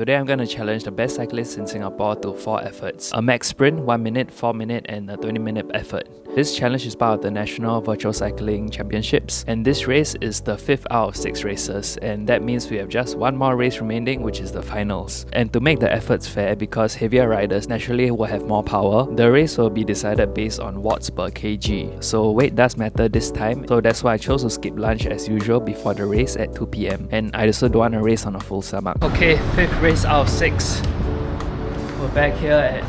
Today I'm going to challenge the best cyclists in Singapore to 4 efforts. A max sprint, 1 minute, 4 minute and a 20-minute effort. This challenge is part of the National Virtual Cycling Championships, and this race is the 5th out of 6 races, and that means we have just one more race remaining, which is the finals. And to make the efforts fair, because heavier riders naturally will have more power, the race will be decided based on watts per kg. So weight does matter this time, so that's why I chose to skip lunch as usual before the race at 2 PM. And I also don't want to race on a full stomach. Okay, 5th race out of 6. We're back here at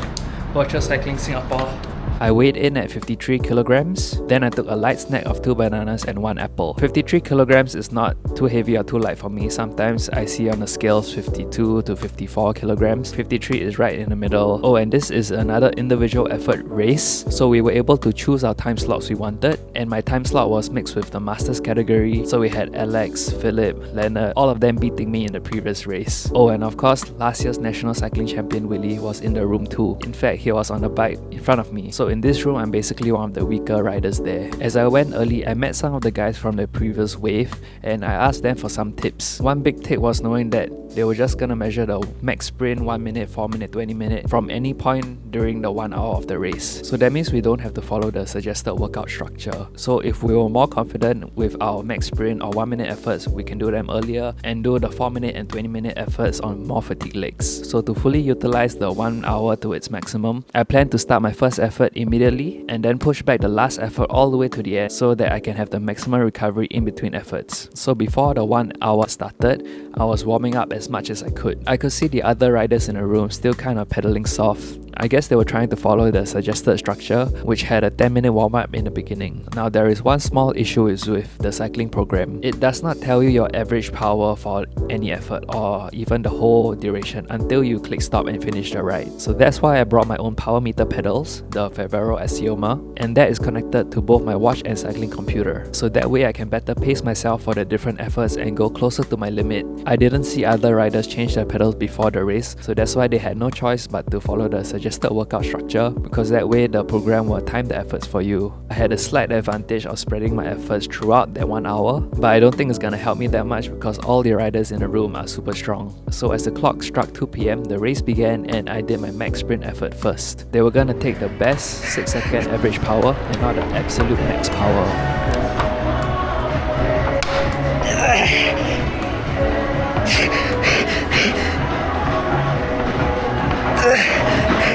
Virtual Cycling Singapore. I weighed in at 53 kilograms, then I took a light snack of 2 bananas and 1 apple. 53 kilograms is not too heavy or too light for me. Sometimes I see on the scales 52 to 54 kilograms. 53 is right in the middle. Oh, and this is another individual effort race, so we were able to choose our time slots we wanted, and my time slot was mixed with the Masters category, so we had Alex, Philip, Leonard, all of them beating me in the previous race. Oh, and of course, last year's National Cycling Champion Willie was in the room too. In fact, he was on the bike in front of me. So in this room, I'm basically one of the weaker riders there. As I went early, I met some of the guys from the previous wave and I asked them for some tips. One big tip was knowing that they were just gonna measure the max sprint, 1 minute, 4 minute, 20 minute from any point during the 1 hour of the race. So that means we don't have to follow the suggested workout structure. So if we were more confident with our max sprint or 1 minute efforts, we can do them earlier and do the 4 minute and 20 minute efforts on more fatigued legs. So to fully utilize the 1 hour to its maximum, I plan to start my first effort immediately and then push back the last effort all the way to the end so that I can have the maximum recovery in between efforts. So before the 1 hour started, I was warming up as much as I could. I could see the other riders in the room still kind of pedaling soft. I guess they were trying to follow the suggested structure, which had a 10-minute warm-up in the beginning. Now there is one small issue with the cycling program. It does not tell you your average power for any effort or even the whole duration until you click stop and finish the ride. So that's why I brought my own power meter pedals, the Favero Axioma, and that is connected to both my watch and cycling computer. So that way I can better pace myself for the different efforts and go closer to my limit. I didn't see other riders change their pedals before the race, so that's why they had no choice but to follow the suggested workout structure, because that way the program will time the efforts for you. I had a slight advantage of spreading my efforts throughout that 1 hour, but I don't think it's gonna help me that much because all the riders in the room are super strong. So as the clock struck 2 PM, the race began and I did my max sprint effort first. They were gonna take the best 6-second average power and not the absolute max power.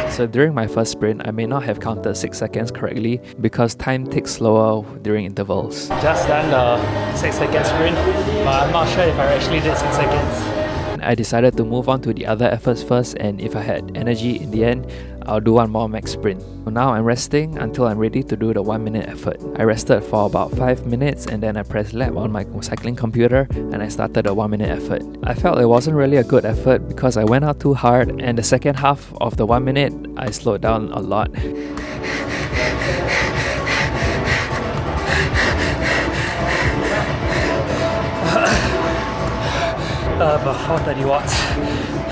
So during my first sprint, I may not have counted 6 seconds correctly because time ticks slower during intervals. Just done the 6-second sprint, but I'm not sure if I actually did 6 seconds. I decided to move on to the other efforts first, and if I had energy in the end, I'll do one more max sprint. So now I'm resting until I'm ready to do the 1 minute effort. I rested for about 5 minutes and then I pressed lap on my cycling computer and I started the 1 minute effort. I felt it wasn't really a good effort because I went out too hard, and the second half of the 1 minute, I slowed down a lot. About 430 watts.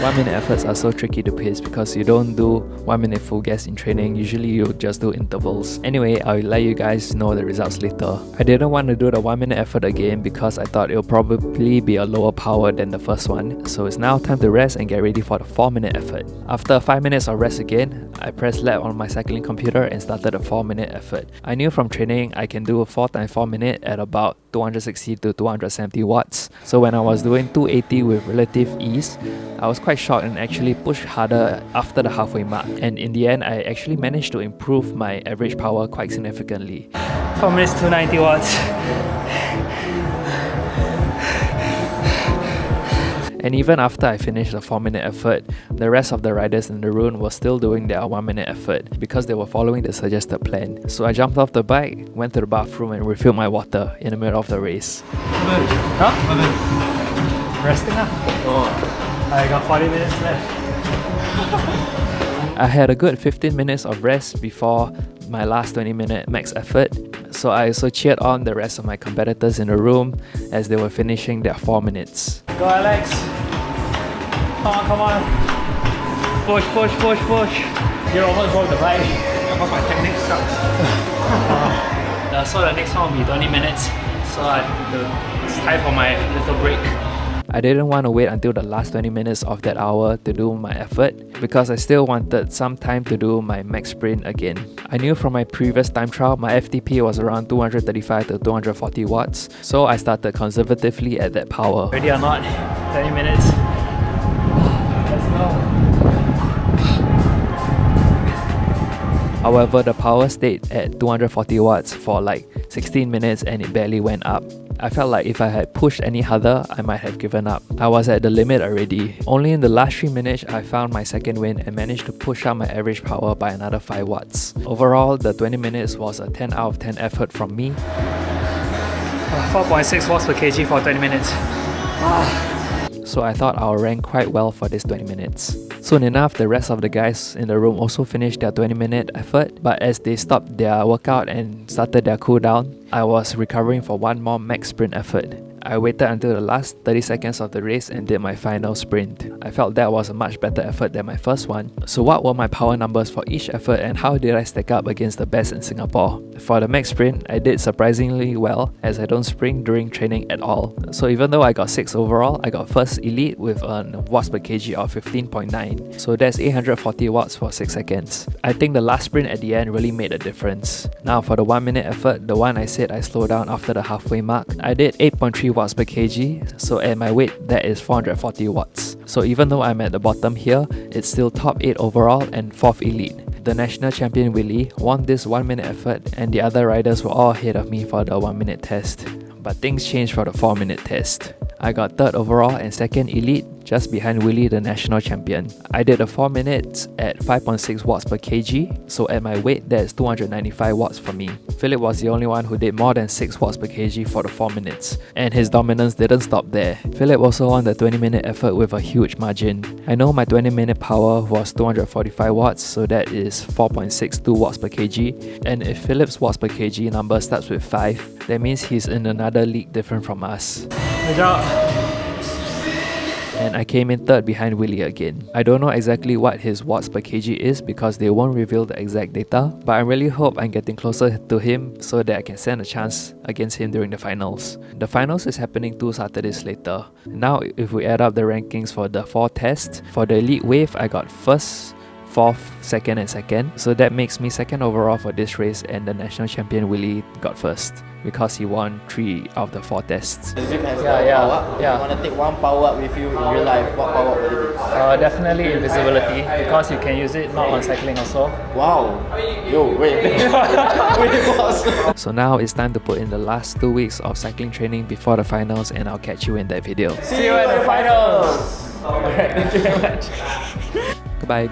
1 minute efforts are so tricky to pace because you don't do 1 minute full gas in training. Usually you just do intervals. Anyway, I'll let you guys know the results later. I didn't want to do the 1 minute effort again because I thought it'll probably be a lower power than the first one. So it's now time to rest and get ready for the 4 minute effort. After 5 minutes of rest again, I pressed lap on my cycling computer and started a 4 minute effort. I knew from training I can do a 4x4 minute at about 260 to 270 watts. So when I was doing 280 with relative ease, I was quite shocked and actually pushed harder after the halfway mark. And in the end, I actually managed to improve my average power quite significantly. 4 minutes, 290 watts. And even after I finished the 4 minute effort, the rest of the riders in the room were still doing their 1 minute effort because they were following the suggested plan. So I jumped off the bike, went to the bathroom and refilled my water in the middle of the race. Huh? Resting lah. I got 40 minutes left. I had a good 15 minutes of rest before my last 20-minute max effort, so I also cheered on the rest of my competitors in the room as they were finishing their 4 minutes. Go Alex! Come on! Push! You almost broke the bike. Because my technique sucks. So the next one will be 20 minutes, so it's time for my little break. I didn't want to wait until the last 20 minutes of that hour to do my effort because I still wanted some time to do my max sprint again. I knew from my previous time trial my FTP was around 235 to 240 watts, so I started conservatively at that power. Ready or not, 20 minutes. Let's go. However, the power stayed at 240 watts for like 16 minutes and it barely went up. I felt like if I had pushed any harder, I might have given up. I was at the limit already. Only in the last 3 minutes, I found my second win and managed to push up my average power by another 5 watts. Overall, the 20 minutes was a 10 out of 10 effort from me. 4.6 watts per kg for 20 minutes. So I thought I'll rank quite well for this 20 minutes. Soon enough, the rest of the guys in the room also finished their 20-minute effort, but as they stopped their workout and started their cool down, I was recovering for one more max sprint effort. I waited until the last 30 seconds of the race and did my final sprint. I felt that was a much better effort than my first one. So what were my power numbers for each effort and how did I stack up against the best in Singapore? For the max sprint, I did surprisingly well as I don't sprint during training at all. So even though I got 6 overall, I got first elite with a watts per kg of 15.9. So that's 840 watts for 6 seconds. I think the last sprint at the end really made a difference. Now for the 1 minute effort, the one I said I slowed down after the halfway mark, I did 8.3 watts per kg, so at my weight that is 440 watts. So even though I'm at the bottom here, it's still top 8 overall and 4th elite. The national champion Willie won this 1 minute effort and the other riders were all ahead of me for the 1 minute test. But things changed for the 4 minute test. I got 3rd overall and 2nd elite, just behind Willie, the national champion. I did a 4 minutes at 5.6 watts per kg, so at my weight that is 295 watts for me. Philip was the only one who did more than 6 watts per kg for the 4 minutes, and his dominance didn't stop there. Philip also won the 20-minute effort with a huge margin. I know my 20-minute power was 245 watts, so that is 4.62 watts per kg, and if Philip's watts per kg number starts with 5, that means he's in another league different from us. Good job. And I came in 3rd behind Willie again. I don't know exactly what his watts per kg is because they won't reveal the exact data, but I really hope I'm getting closer to him so that I can stand a chance against him during the finals. The finals is happening 2 Saturdays later. Now if we add up the rankings for the 4 tests, for the elite wave I got 1st, 4th, 2nd and 2nd, so that makes me 2nd overall for this race and the national champion Willie got 1st because he won 3 out of the 4 tests. If you want to take one power up with you in real life, what power up would it be? Definitely invisibility because you can use it not on cycling also. Wow! Yo, wait. Wait, boss. So now it's time to put in the last 2 weeks of cycling training before the finals and I'll catch you in that video. See you at the finals! Alright, thank you very much. Goodbye.